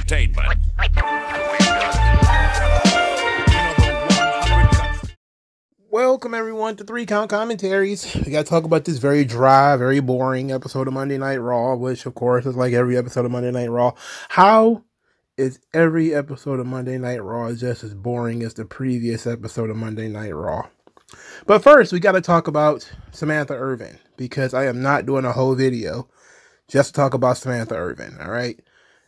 entertainment. Welcome everyone to 3 Count Commentaries. We gotta talk about this very dry, very boring episode of Monday Night Raw, which of course is like every episode of Monday Night Raw. How is every episode of Monday Night Raw just as boring as the previous episode of Monday Night Raw? But first, we gotta talk about Samantha Irvin, because I am not doing a whole video just to talk about Samantha Irvin, alright?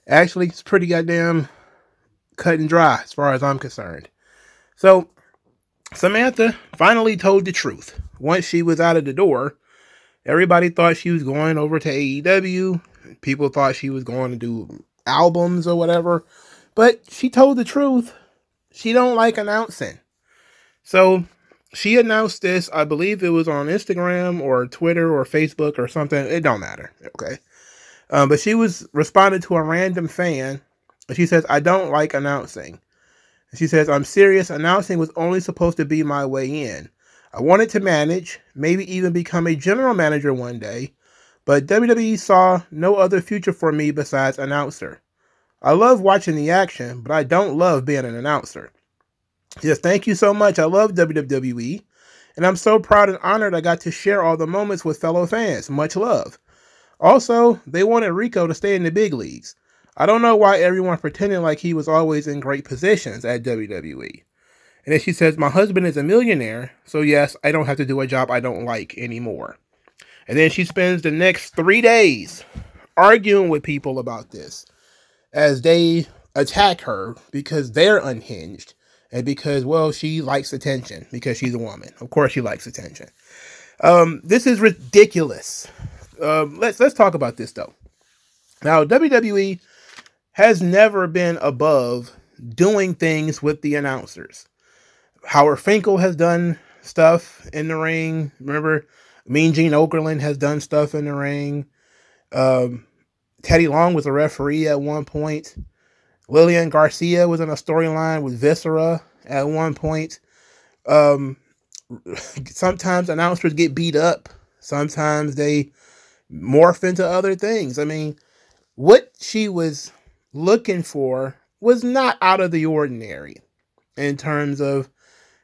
Actually, it's pretty goddamn cut and dry as far as I'm concerned. So, Samantha finally told the truth. Once she was out of the door, everybody thought she was going over to AEW. People thought she was going to do albums or whatever. But she told the truth. She don't like announcing. So she announced this. I believe it was on Instagram or Twitter or Facebook or something. It don't matter. Okay. But she was responding to a random fan. She says, "I don't like announcing." She says, "I'm serious. Announcing was only supposed to be my way in. I wanted to manage, maybe even become a general manager one day, but WWE saw no other future for me besides announcer. I love watching the action, but I don't love being an announcer." She says, "Thank you so much. I love WWE, and I'm so proud and honored I got to share all the moments with fellow fans. Much love. Also, they wanted Rico to stay in the big leagues. I don't know why everyone pretended like he was always in great positions at WWE." And then she says, "My husband is a millionaire, so yes, I don't have to do a job I don't like anymore." And then she spends the next 3 days arguing with people about this as they attack her because they're unhinged and because, well, she likes attention because she's a woman. Of course she likes attention. This is ridiculous. Let's talk about this, though. Now, WWE has never been above doing things with the announcers. Howard Finkel has done stuff in the ring. Remember, Mean Gene Okerlund has done stuff in the ring. Teddy Long was a referee at one point. Lillian Garcia was in a storyline with Viscera at one point. Sometimes announcers get beat up. Sometimes they morph into other things. I mean, what she was looking for was not out of the ordinary in terms of,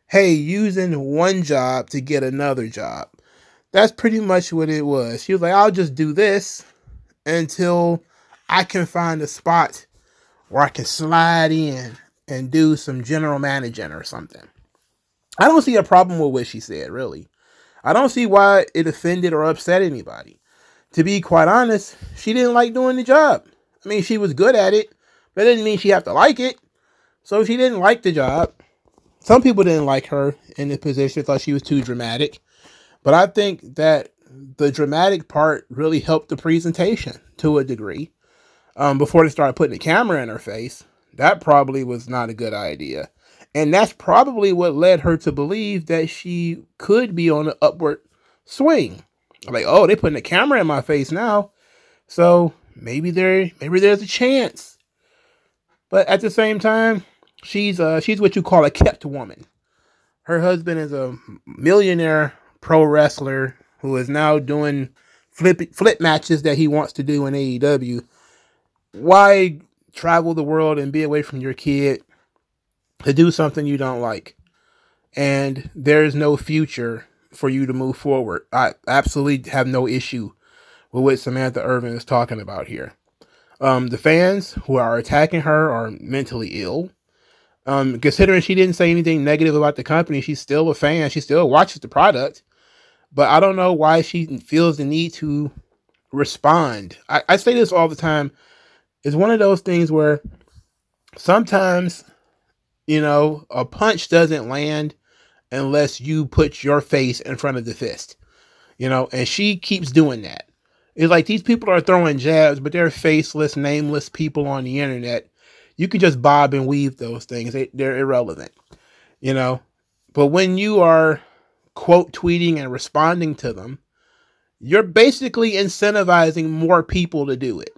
hey, using one job to get another job. That's pretty much what it was. She was like, I'll just do this until I can find a spot where I can slide in and do some general managing or something. I don't see a problem with what she said, really. I don't see why it offended or upset anybody. To be quite honest, she didn't like doing the job. I mean, she was good at it, but it didn't mean she had to like it. So she didn't like the job. Some people didn't like her in the position, thought she was too dramatic. But I think that the dramatic part really helped the presentation to a degree. Before they started putting the camera in her face, that probably was not a good idea. And that's probably what led her to believe that she could be on an upward swing. Like, oh, they're putting the camera in my face now, so maybe there's a chance. But at the same time, she's what you call a kept woman. Her husband is a millionaire pro wrestler who is now doing flip matches that he wants to do in AEW. Why travel the world and be away from your kid to do something you don't like? And there's no future for you to move forward. I absolutely have no issue with what Samantha Irvin is talking about here. The fans who are attacking her are mentally ill. Considering she didn't say anything negative about the company, she's still a fan. She still watches the product. But I don't know why she feels the need to respond. I say this all the time. It's one of those things where sometimes, you know, a punch doesn't land unless you put your face in front of the fist, you know, and she keeps doing that. It's like these people are throwing jabs, but they're faceless, nameless people on the internet. You can just bob and weave those things. They're irrelevant, you know, but when you are quote tweeting and responding to them, you're basically incentivizing more people to do it.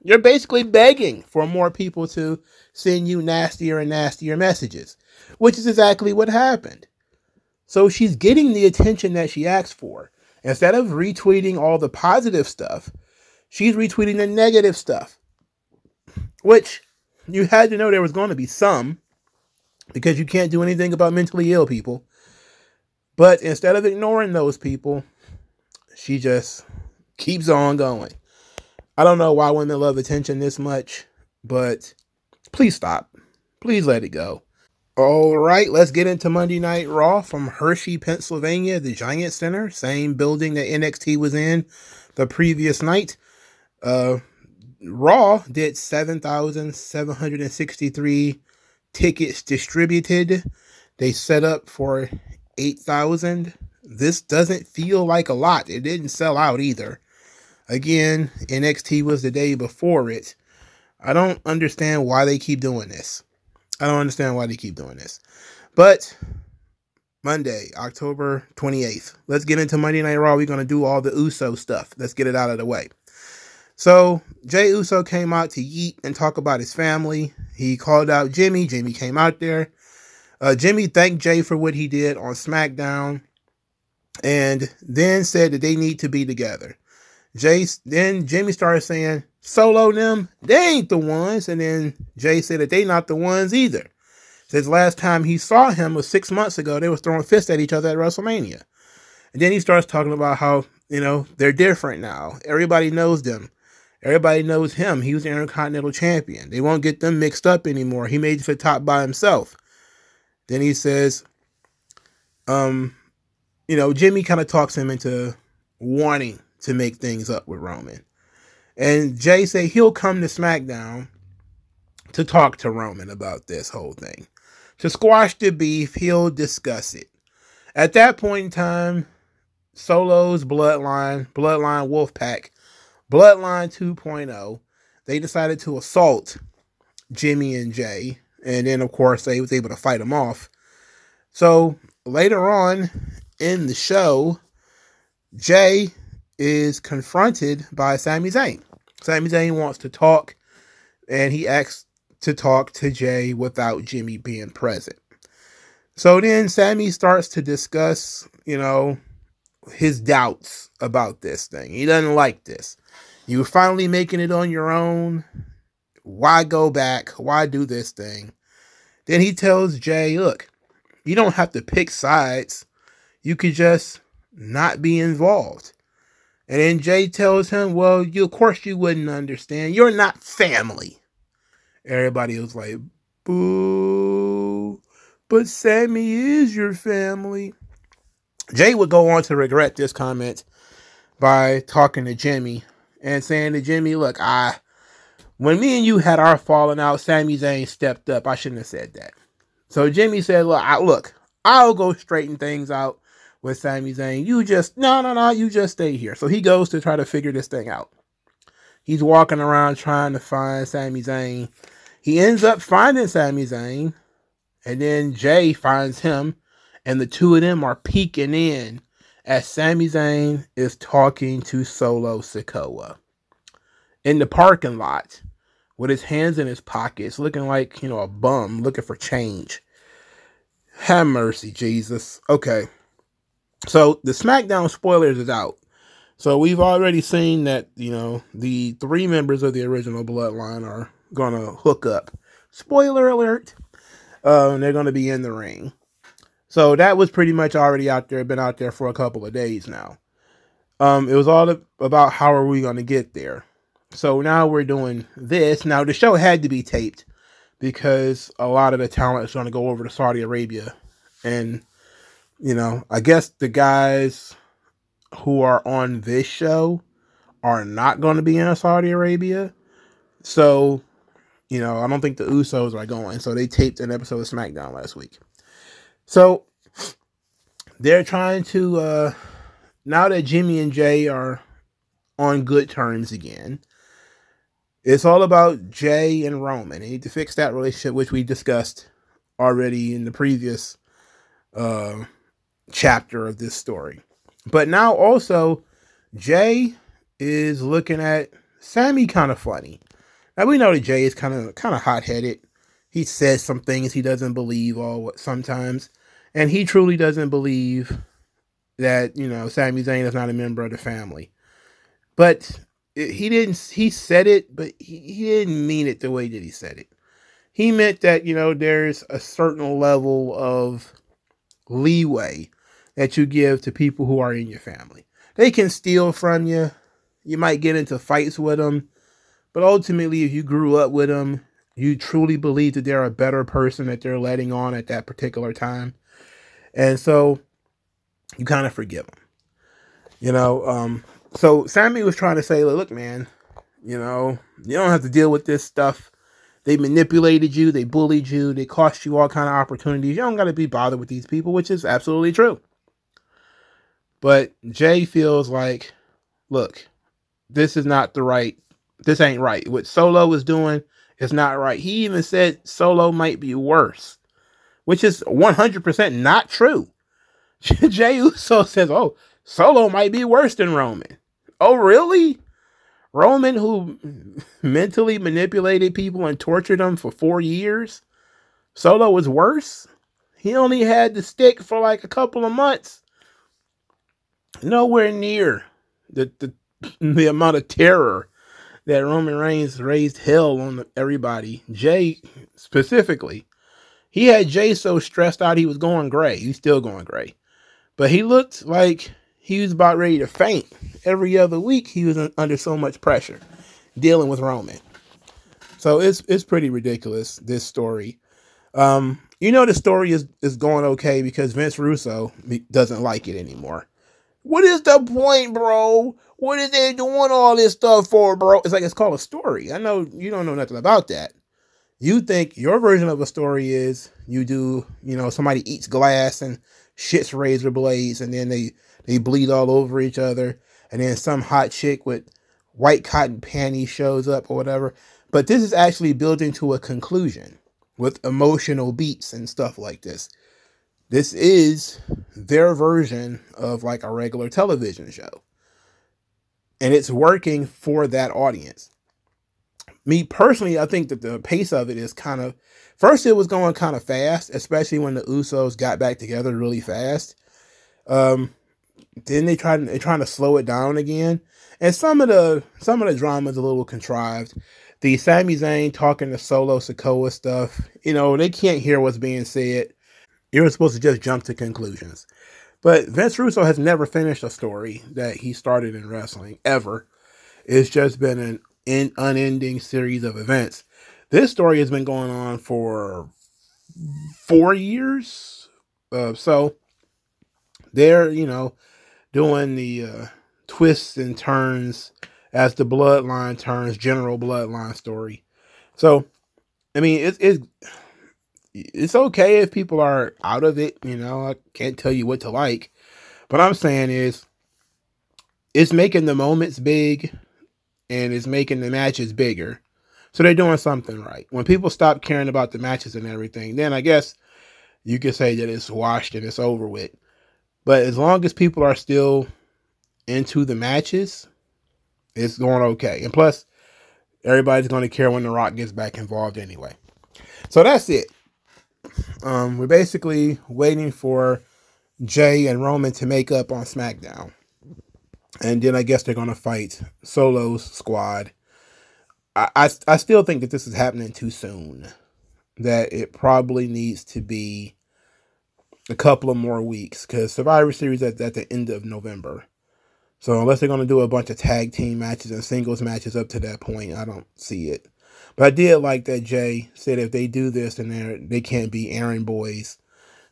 You're basically begging for more people to send you nastier and nastier messages, which is exactly what happened. So she's getting the attention that she asked for. Instead of retweeting all the positive stuff, she's retweeting the negative stuff, which You had to know there was going to be some, because you can't do anything about mentally ill people. But instead of ignoring those people, she just keeps on going. I don't know why women love attention this much, but please stop. Please let it go. All right, let's get into Monday Night Raw from Hershey, Pennsylvania, the Giant Center, same building that NXT was in the previous night. Raw did 7,763 tickets distributed. They set up for 8,000. This doesn't feel like a lot. It didn't sell out either. Again, NXT was the day before it. I don't understand why they keep doing this. But Monday, October 28th. Let's get into Monday Night Raw. We're going to do all the Uso stuff. Let's get it out of the way. So, Jey Uso came out to yeet and talk about his family. He called out Jimmy. Jimmy came out there. Jimmy thanked Jey for what he did on SmackDown, and then said that they need to be together. Then Jimmy started saying, Solo them, they ain't the ones. And then Jey said that they not the ones either. Says last time he saw him was 6 months ago. They was throwing fists at each other at WrestleMania. And then he starts talking about how, they're different now. Everybody knows them. Everybody knows him. He was the Intercontinental Champion. They won't get them mixed up anymore. He made it to the top by himself. Then he says, Jimmy kind of talks him into wanting to make things up with Roman. And Jey said he'll come to SmackDown to talk to Roman about this whole thing. To squash the beef, he'll discuss it. At that point in time, Solo's Bloodline Wolfpack, Bloodline 2.0, they decided to assault Jimmy and Jey. And then, of course, they was able to fight them off. So, later on in the show, Jey is confronted by Sami Zayn. Sami Zayn wants to talk, and he asks to talk to Jey without Jimmy being present. So then Sami starts to discuss, his doubts about this thing. He doesn't like this. You're finally making it on your own. Why go back? Why do this thing? Then he tells Jey, look, you don't have to pick sides. You could just not be involved. And then Jey tells him, well, of course you wouldn't understand. You're not family. Everybody was like, boo. But Sami is your family. Jey would go on to regret this comment by talking to Jimmy and saying to Jimmy, look, when me and you had our falling out, Sami Zayn stepped up. I shouldn't have said that. So Jimmy said, look, I'll go straighten things out with Sami Zayn. You just stay here. So he goes to try to figure this thing out. He's walking around trying to find Sami Zayn. He ends up finding Sami Zayn, and then Jey finds him, and the two of them are peeking in as Sami Zayn is talking to Solo Sikoa in the parking lot with his hands in his pockets, looking like, a bum looking for change. Have mercy, Jesus. Okay. So the SmackDown spoilers is out. So we've already seen that, the 3 members of the original Bloodline are going to hook up. Spoiler alert. They're going to be in the ring. So that was pretty much already out there, been out there for a couple of days now. It was all about how are we going to get there. So now we're doing this. Now the show had to be taped because a lot of the talent is going to go over to Saudi Arabia. And, I guess the guys who are on this show are not going to be in Saudi Arabia. So, I don't think the Usos are going. So they taped an episode of SmackDown last week. So they're trying to, now that Jimmy and Jey are on good terms again, it's all about Jey and Roman. They need to fix that relationship, which we discussed already in the previous chapter of this story. But now also, Jey is looking at Sami kind of funny. Now we know that Jey is kind of hot-headed. He says some things he doesn't believe sometimes. And he truly doesn't believe that, Sami Zayn is not a member of the family. But he said it, but he didn't mean it the way that he said it. He meant that, there's a certain level of leeway that you give to people who are in your family. They can steal from you. You might get into fights with them. But ultimately, if you grew up with them, you truly believe that they're a better person that they're letting on at that particular time. And so you kind of forgive them. So Sammy was trying to say, look, man, you don't have to deal with this stuff. They manipulated you. They bullied you. They cost you all kind of opportunities. You don't got to be bothered with these people, which is absolutely true. But Jay feels like, look, this ain't right. What Solo is doing is not right. He even said Solo might be worse, which is 100% not true. Jay Uso says, oh, Solo might be worse than Roman. Oh, really? Roman, who mentally manipulated people and tortured them for 4 years? Solo was worse? He only had the stick for like a couple of months. Nowhere near the amount of terror that Roman Reigns raised hell on everybody. Jay, specifically. He had Jay so stressed out he was going gray. He's still going gray. But he looked like he was about ready to faint. Every other week, he was under so much pressure dealing with Roman. So it's pretty ridiculous, this story. The story is going okay because Vince Russo doesn't like it anymore. What is the point, bro? What are they doing all this stuff for, bro? It's called a story. I know you don't know nothing about that. You think your version of a story is you do, somebody eats glass and shits razor blades and then they bleed all over each other. And then some hot chick with white cotton panties shows up or whatever. But this is actually building to a conclusion with emotional beats and stuff like this. This is their version of like a regular television show. And it's working for that audience. Me personally, I think that the pace of it is first it was going kind of fast, especially when the Usos got back together really fast. Then they're trying to slow it down again. And some of the drama is a little contrived. The Sami Zayn talking to Solo Sikoa stuff, they can't hear what's being said. You're supposed to just jump to conclusions. But Vince Russo has never finished a story that he started in wrestling, ever. It's just been an unending series of events. This story has been going on for 4 years. So they're, doing the twists and turns as the bloodline turns, general bloodline story. So, I mean, it's okay if people are out of it. I can't tell you what to like. But I'm saying is, it's making the moments big and it's making the matches bigger. So they're doing something right. When people stop caring about the matches and everything, then I guess you could say that it's washed and it's over with. But as long as people are still into the matches, it's going okay. And plus, everybody's going to care when The Rock gets back involved anyway. So that's it. We're basically waiting for Jay and Roman to make up on SmackDown. And then I guess they're going to fight Solo's squad. I still think that this is happening too soon. That it probably needs to be a couple of more weeks. Because Survivor Series is at the end of November. So unless they're going to do a bunch of tag team matches and singles matches up to that point, I don't see it. But I did like that Jay said if they do this, then they can't be errand boys.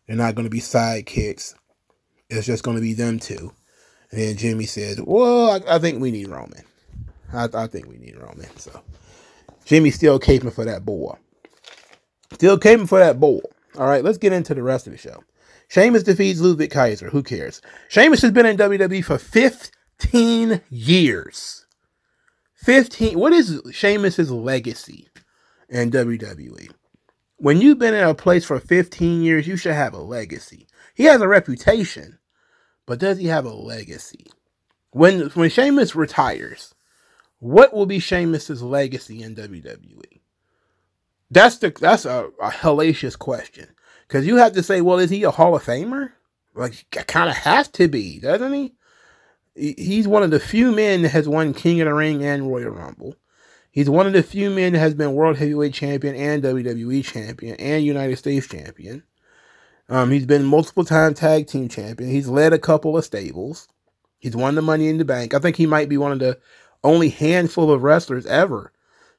They're not going to be sidekicks. It's just going to be them two. And then Jimmy says, well, I think we need Roman. I think we need Roman. So Jimmy's still caping for that boy. Still caping for that boy. All right, let's get into the rest of the show. Sheamus defeats Ludwig Kaiser. Who cares? Sheamus has been in WWE for 15 years. 15. What is Sheamus's legacy in WWE? When you've been in a place for 15 years, you should have a legacy. He has a reputation, but does he have a legacy? When Sheamus retires, what will be Sheamus's legacy in WWE? That's a hellacious question. Because you have to say, well, is he a Hall of Famer? Like, he kind of has to be, doesn't he? He's one of the few men that has won King of the Ring and Royal Rumble. He's one of the few men that has been World Heavyweight Champion and WWE Champion and United States Champion. He's been multiple time tag team champion. He's led a couple of stables. He's won the Money in the Bank. I think he might be one of the only handful of wrestlers ever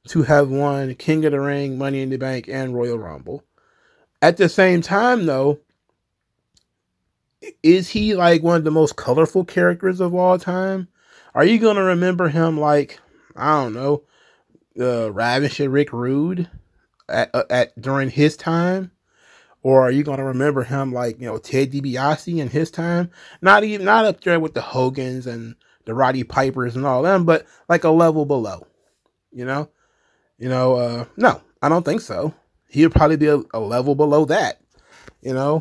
to have won King of the Ring, Money in the Bank, and Royal Rumble. At the same time, though, is he like one of the most colorful characters of all time? Are you going to remember him like, I don't know, Ravishing Rick Rude during his time? Or are you going to remember him like, Ted DiBiase in his time? Not up there with the Hogans and the Roddy Pipers and all them, but like a level below, no, I don't think so. He would probably be a level below that, I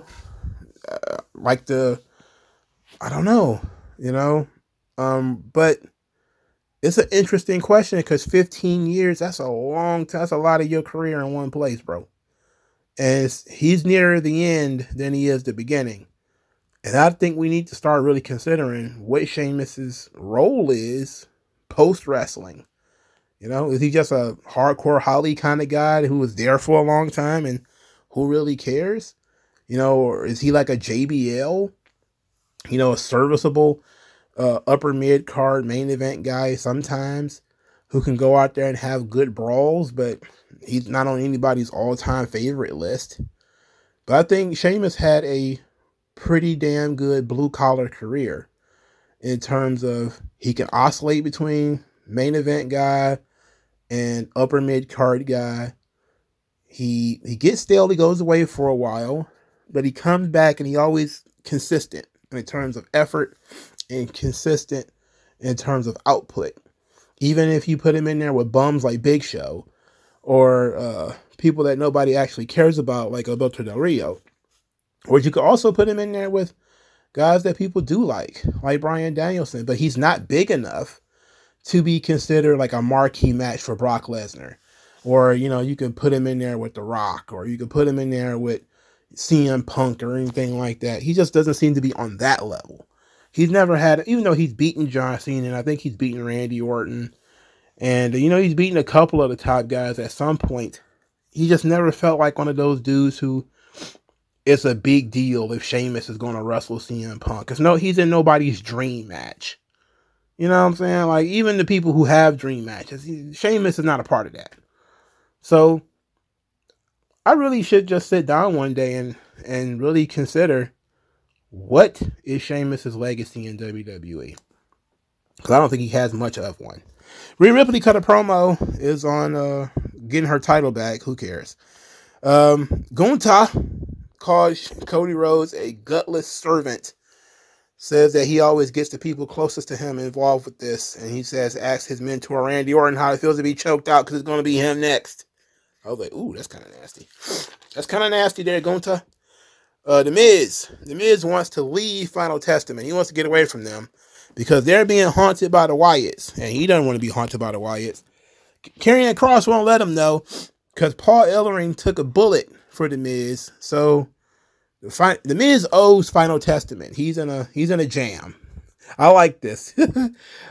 don't know, but it's an interesting question because 15 years, that's a long time. That's a lot of your career in one place, bro. And he's nearer the end than he is the beginning. And I think we need to start really considering what Sheamus's role is post-wrestling. Is he just a hardcore Holly kind of guy who was there for a long time and who really cares? Or is he like a JBL? A serviceable upper mid-card main event guy sometimes who can go out there and have good brawls, but he's not on anybody's all-time favorite list. But I think Sheamus had a pretty damn good blue-collar career in terms of he can oscillate between main event guy and upper mid-card guy. He gets stale, he goes away for a while, but he comes back and he always consistent in terms of effort and consistent in terms of output. Even if you put him in there with bums like Big Show or people that nobody actually cares about like Alberto Del Rio. Or you could also put him in there with guys that people do like Bryan Danielson, but he's not big enough to be considered like a marquee match for Brock Lesnar. Or, you can put him in there with The Rock, or you can put him in there with CM Punk or anything like that. He just doesn't seem to be on that level. He's never had, even though he's beaten John Cena, and I think he's beaten Randy Orton, and, he's beaten a couple of the top guys at some point. He just never felt like one of those dudes who it's a big deal if Sheamus is going to wrestle CM Punk. Because he's in nobody's dream match. You know what I'm saying? Like, even the people who have dream matches, Sheamus is not a part of that. So, I really should just sit down one day and really consider what is Sheamus's legacy in WWE. Because I don't think he has much of one. Rhea Ripley cut a promo, is on getting her title back. Who cares? Gunta called Cody Rhodes a gutless servant. Says that he always gets the people closest to him involved with this. And he says, ask his mentor Randy Orton how it feels to be choked out because it's going to be him next. I was like, ooh, that's kind of nasty. That's kind of nasty there, Gunta. The Miz wants to leave Final Testament. He wants to get away from them because they're being haunted by the Wyatts, and he doesn't want to be haunted by the Wyatts. Karrion Kross won't let him know because Paul Ellering took a bullet for the Miz. So the Miz owes Final Testament. He's in a jam. I like this.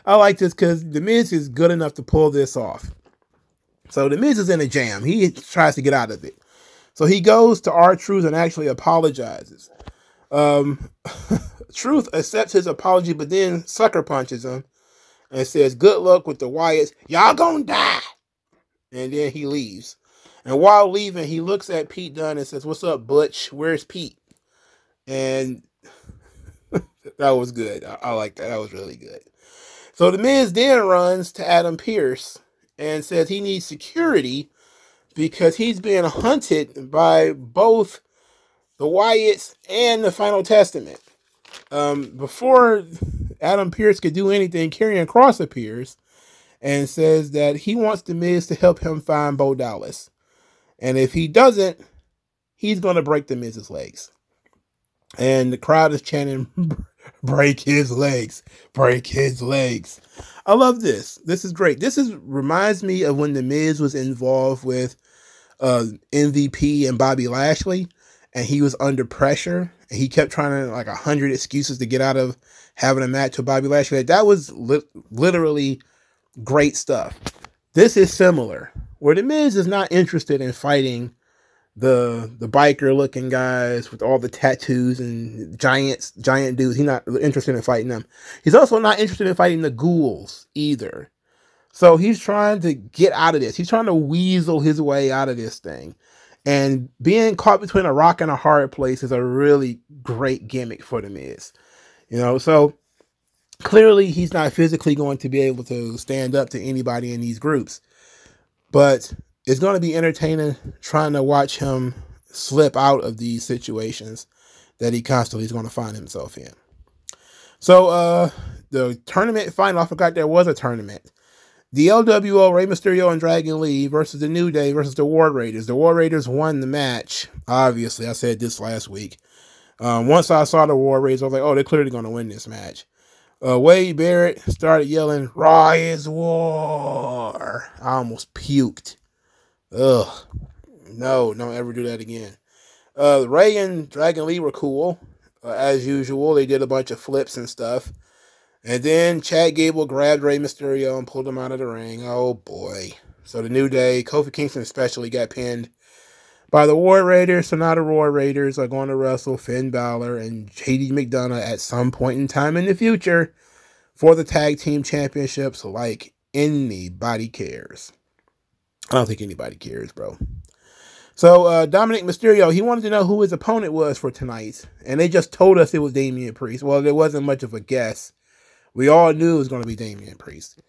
I like this because the Miz is good enough to pull this off. So the Miz is in a jam. He tries to get out of it. So he goes to R-Truth and actually apologizes. Truth accepts his apology, but then sucker punches him and says, good luck with the Wyatts. Y'all gonna die. And then he leaves. And while leaving, he looks at Pete Dunne and says, what's up, Butch? Where's Pete? And that was good. I like that. That was really good. So the Miz then runs to Adam Pearce and says he needs security because he's being hunted by both the Wyatts and the Final Testament. Before Adam Pearce could do anything, Karrion Kross appears and says that he wants the Miz to help him find Bo Dallas. And if he doesn't, he's going to break the Miz's legs. And the crowd is chanting, break his legs, break his legs. I love this. This is great. Reminds me of when the Miz was involved with MVP and Bobby Lashley, and he was under pressure, and he kept trying to 100 excuses to get out of having a match with Bobby Lashley. That was literally great stuff. This is similar, where The Miz is not interested in fighting the biker looking guys with all the tattoos and giant dudes. He's not interested in fighting them. He's also not interested in fighting the ghouls either. So he's trying to get out of this. He's trying to weasel his way out of this thing. And being caught between a rock and a hard place is a really great gimmick for The Miz. You know, so clearly he's not physically going to be able to stand up to anybody in these groups. But it's going to be entertaining trying to watch him slip out of these situations that he constantly is going to find himself in. So the tournament final, I forgot there was a tournament. The LWO, Rey Mysterio and Dragon Lee versus the New Day versus the War Raiders. The War Raiders won the match. Obviously, I said this last week. Once I saw the War Raiders, I was like, oh, they're clearly going to win this match. Wade Barrett started yelling, "Raw is war." I almost puked. Ugh. No, don't ever do that again. Ray and Dragon Lee were cool. As usual, they did a bunch of flips and stuff. And then Chad Gable grabbed Rey Mysterio and pulled him out of the ring. Oh, boy. So the New Day, Kofi Kingston especially, got pinned by the War Raiders. So now the War Raiders are going to wrestle Finn Balor and JD McDonough at some point in time in the future for the tag team championships, like anybody cares. I don't think anybody cares, bro. So Dominic Mysterio, he wanted to know who his opponent was for tonight. And they just told us it was Damian Priest. Well, there wasn't much of a guess. We all knew it was going to be Damian Priest.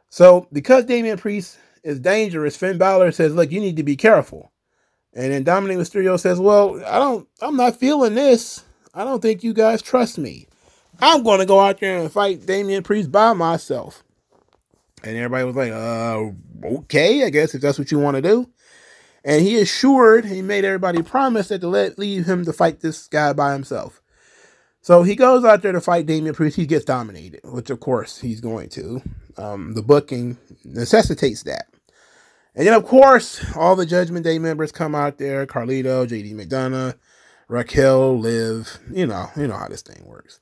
So because Damian Priest is dangerous, Finn Balor says, look, you need to be careful. And then Dominic Mysterio says, well, I'm not feeling this. I don't think you guys trust me. I'm going to go out there and fight Damian Priest by myself. And everybody was like, okay, I guess if that's what you want to do. And he made everybody promise that to leave him to fight this guy by himself. So he goes out there to fight Damian Priest. He gets dominated, which of course he's going to. The booking necessitates that. And then of course, all the Judgment Day members come out there. Carlito, JD McDonough, Raquel, Liv. You know how this thing works.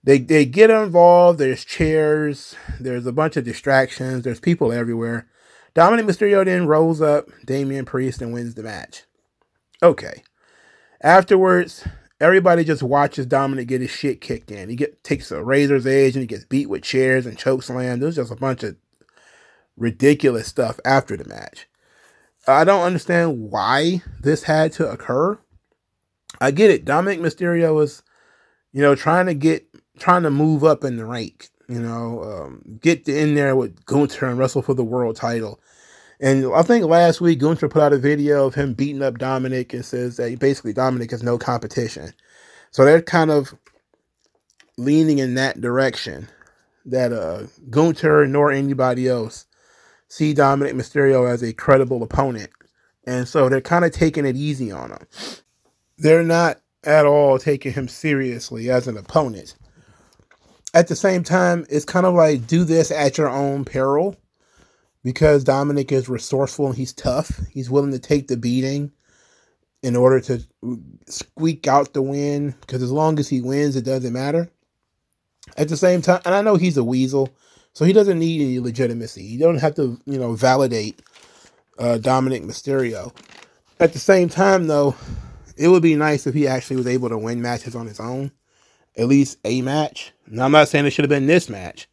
They get involved. There's chairs. There's a bunch of distractions. There's people everywhere. Dominic Mysterio then rolls up Damian Priest and wins the match. Okay. Afterwards, everybody just watches Dominic get his shit kicked in. He takes a razor's edge and he gets beat with chairs and chokeslam. There's just a bunch of ridiculous stuff after the match. I don't understand why this had to occur. I get it. Dominic Mysterio was, trying to move up in the rank. Get in there with Gunther and wrestle for the world title. And I think last week Gunther put out a video of him beating up Dominic and says that basically Dominic has no competition. So they're kind of leaning in that direction, that Gunther nor anybody else see Dominic Mysterio as a credible opponent. And so they're kind of taking it easy on him. They're not at all taking him seriously as an opponent. At the same time, it's kind of like, do this at your own peril, because Dominic is resourceful and he's tough. He's willing to take the beating in order to squeak out the win, because as long as he wins, it doesn't matter. At the same time, and I know he's a weasel, so he doesn't need any legitimacy. You don't have to, validate Dominic Mysterio. At the same time, though, it would be nice if he actually was able to win matches on his own. At least a match. Now, I'm not saying it should have been this match.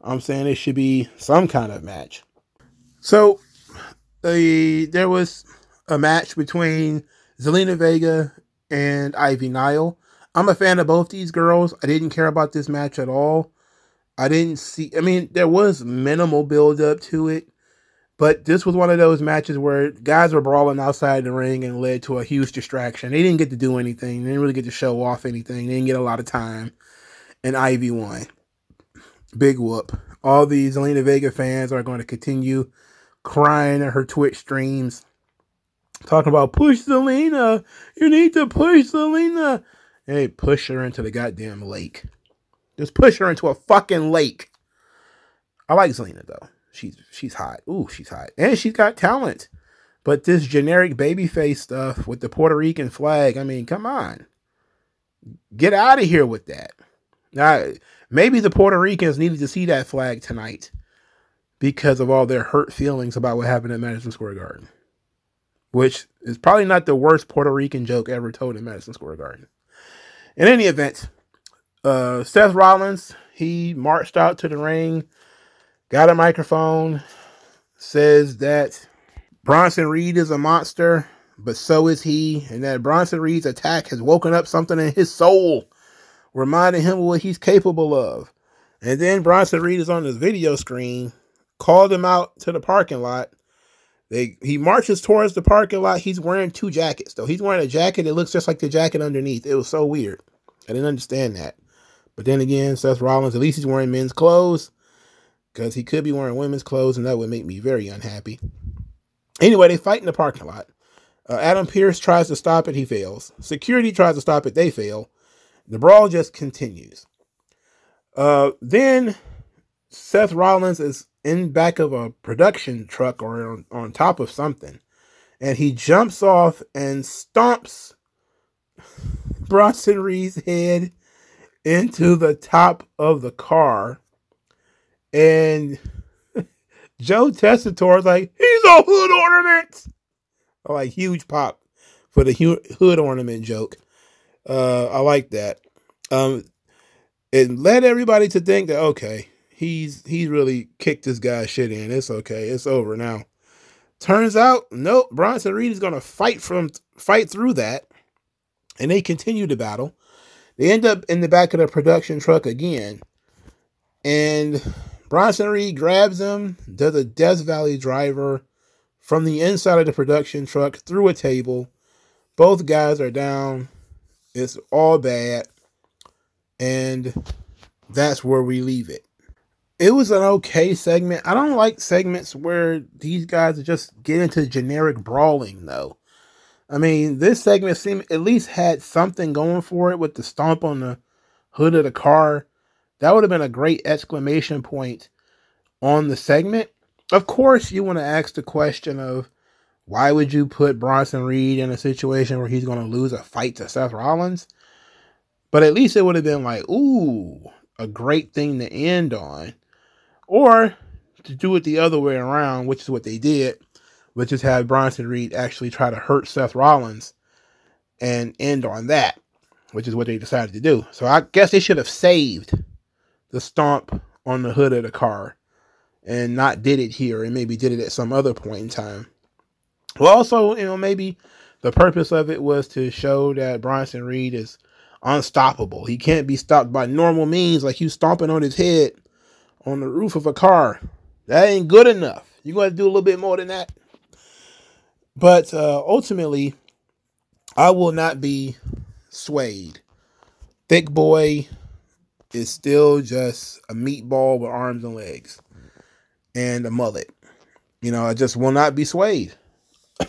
I'm saying it should be some kind of match. So, there was a match between Zelina Vega and Ivy Nile. I'm a fan of both these girls. I didn't care about this match at all. There was minimal build up to it. But this was one of those matches where guys were brawling outside the ring and led to a huge distraction. They didn't get to do anything. They didn't really get to show off anything. They didn't get a lot of time. And Ivy won. Big whoop. All these Zelina Vega fans are going to continue crying at her Twitch streams, talking about, push Zelina. You need to push Zelina. And they push her into the goddamn lake. Just push her into a fucking lake. I like Zelina, though. She's hot. Ooh, she's hot. And she's got talent. But this generic babyface stuff with the Puerto Rican flag, come on. Get out of here with that. Now, maybe the Puerto Ricans needed to see that flag tonight, because of all their hurt feelings about what happened at Madison Square Garden, which is probably not the worst Puerto Rican joke ever told in Madison Square Garden. In any event, Seth Rollins, he marched out to the ring, got a microphone, says that Bronson Reed is a monster, but so is he, and that Bronson Reed's attack has woken up something in his soul, reminding him of what he's capable of. And then Bronson Reed is on his video screen, called him out to the parking lot. He marches towards the parking lot. He's wearing two jackets, though. He's wearing a jacket that looks just like the jacket underneath. It was so weird. I didn't understand that. But then again, Seth Rollins, at least he's wearing men's clothes, because he could be wearing women's clothes, and that would make me very unhappy. Anyway, they fight in the parking lot. Adam Pearce tries to stop it. He fails. Security tries to stop it. They fail. The brawl just continues. Then Seth Rollins is in back of a production truck or on top of something, and he jumps off and stomps Bronson Reed's head into the top of the car. And Joe Tessitore is like, he's a hood ornament. Like, huge pop for the hood ornament joke. I like that. It led everybody to think that, okay, he's really kicked this guy's shit in. It's okay. It's over now. Turns out, nope, Bronson Reed is going to fight through that. And they continue the battle. They end up in the back of the production truck again. And Bronson Reed grabs him, does a Death Valley driver from the inside of the production truck through a table. Both guys are down. It's all bad. And that's where we leave it. It was an okay segment. I don't like segments where these guys just get into generic brawling, though. I mean, this segment seemed at least had something going for it with the stomp on the hood of the car. That would have been a great exclamation point on the segment. Of course, you want to ask the question of, why would you put Bronson Reed in a situation where he's going to lose a fight to Seth Rollins? But at least it would have been like, ooh, a great thing to end on. Or to do it the other way around, which is what they did, which is have Bronson Reed actually try to hurt Seth Rollins and end on that, which is what they decided to do. So I guess they should have saved the stomp on the hood of the car and not did it here, and maybe did it at some other point in time. Well, also, maybe the purpose of it was to show that Bronson Reed is unstoppable. He can't be stopped by normal means, like you stomping on his head on the roof of a car. That ain't good enough. You're going to do a little bit more than that. But ultimately, I will not be swayed. Thick Boy is still just a meatball with arms and legs and a mullet. I just will not be swayed.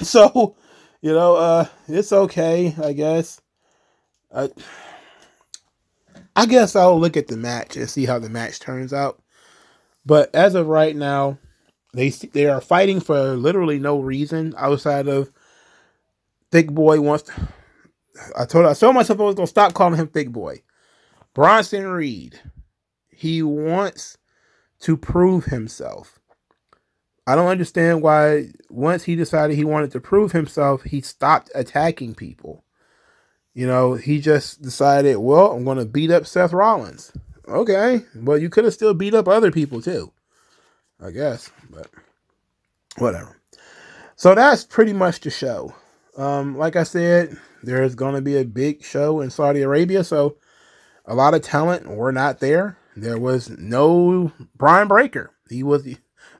So, it's okay, I guess. I guess I'll look at the match and see how the match turns out. But as of right now, they are fighting for literally no reason outside of Thick Boy wants to, I told myself I was going to stop calling him Thick Boy. Bronson Reed, he wants to prove himself. I don't understand why once he decided he wanted to prove himself, he stopped attacking people. He just decided, well, I'm going to beat up Seth Rollins. Okay, well, you could have still beat up other people too, I guess, but whatever. So that's pretty much the show. Like I said, there's going to be a big show in Saudi Arabia, so a lot of talent were not there. There was no Brian Breaker. He was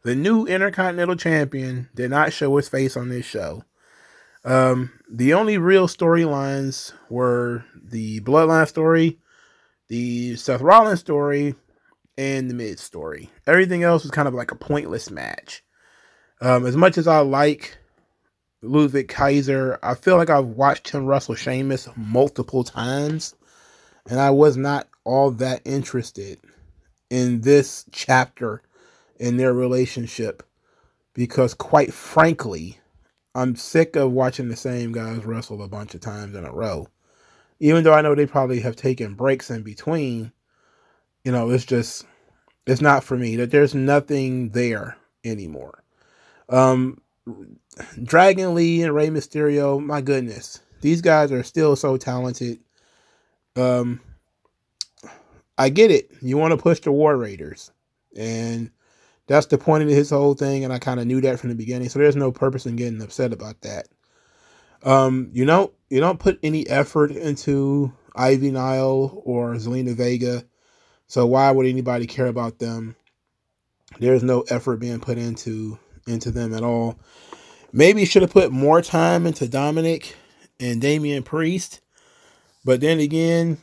the new Intercontinental Champion, did not show his face on this show. The only real storylines were the Bloodline story, the Seth Rollins story, and the Miz story. Everything else was kind of like a pointless match. As much as I like Ludwig Kaiser, I feel like I've watched him wrestle Sheamus multiple times, and I was not all that interested in this chapter in their relationship because, quite frankly, I'm sick of watching the same guys wrestle a bunch of times in a row. Even though I know they probably have taken breaks in between, it's not for me. That there's nothing there anymore. Dragon Lee and Rey Mysterio, my goodness, these guys are still so talented. I get it. You want to push the War Raiders, and that's the point of his whole thing, and I kind of knew that from the beginning, so there's no purpose in getting upset about that. You don't put any effort into Ivy Nile or Zelina Vega, so why would anybody care about them? There's no effort being put into them at all. Maybe you should have put more time into Dominic and Damian Priest, but then again,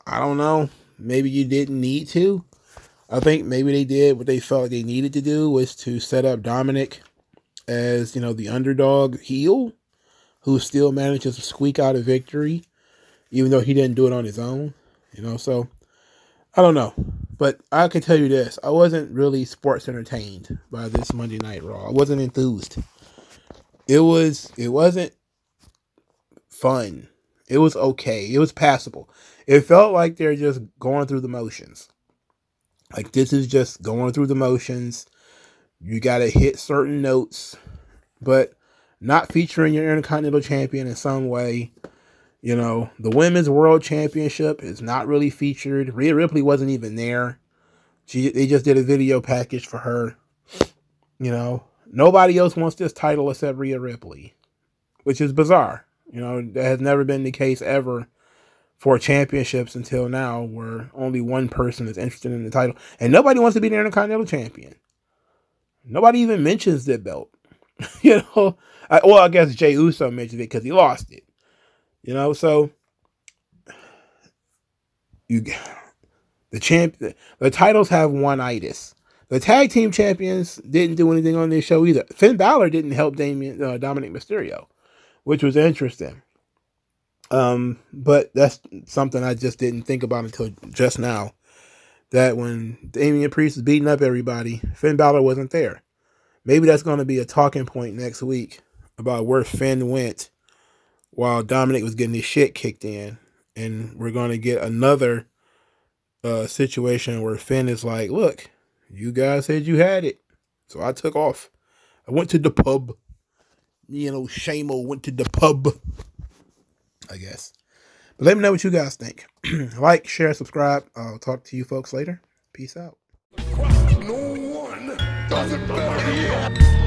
I don't know. Maybe you didn't need to. I think maybe they did what they felt like they needed to do, was to set up Dominic as, the underdog heel who still manages to squeak out a victory, even though he didn't do it on his own. So I don't know. But I can tell you this. I wasn't really sports entertained by this Monday Night Raw. I wasn't enthused. It wasn't fun. It was okay. It was passable. It felt like they're just going through the motions. Like, this is just going through the motions. You got to hit certain notes, but not featuring your Intercontinental Champion in some way. The Women's World Championship is not really featured. Rhea Ripley wasn't even there. They just did a video package for her. Nobody else wants this title except Rhea Ripley, which is bizarre. That has never been the case ever for championships until now, where only one person is interested in the title. And nobody wants to be the Intercontinental Champion. Nobody even mentions that belt. I guess Jey Uso mentioned it because he lost it. So the titles have one-itis. The tag team champions didn't do anything on this show either. Finn Balor didn't help Dominic Mysterio, which was interesting. But that's something I just didn't think about until just now. That when Damian Priest was beating up everybody, Finn Balor wasn't there. Maybe that's going to be a talking point next week about where Finn went while Dominic was getting his shit kicked in. And we're going to get another situation where Finn is like, look, you guys said you had it, so I took off. I went to the pub. Shamo went to the pub, I guess. But let me know what you guys think. Like, share, subscribe. I'll talk to you folks later. Peace out. No one does it better.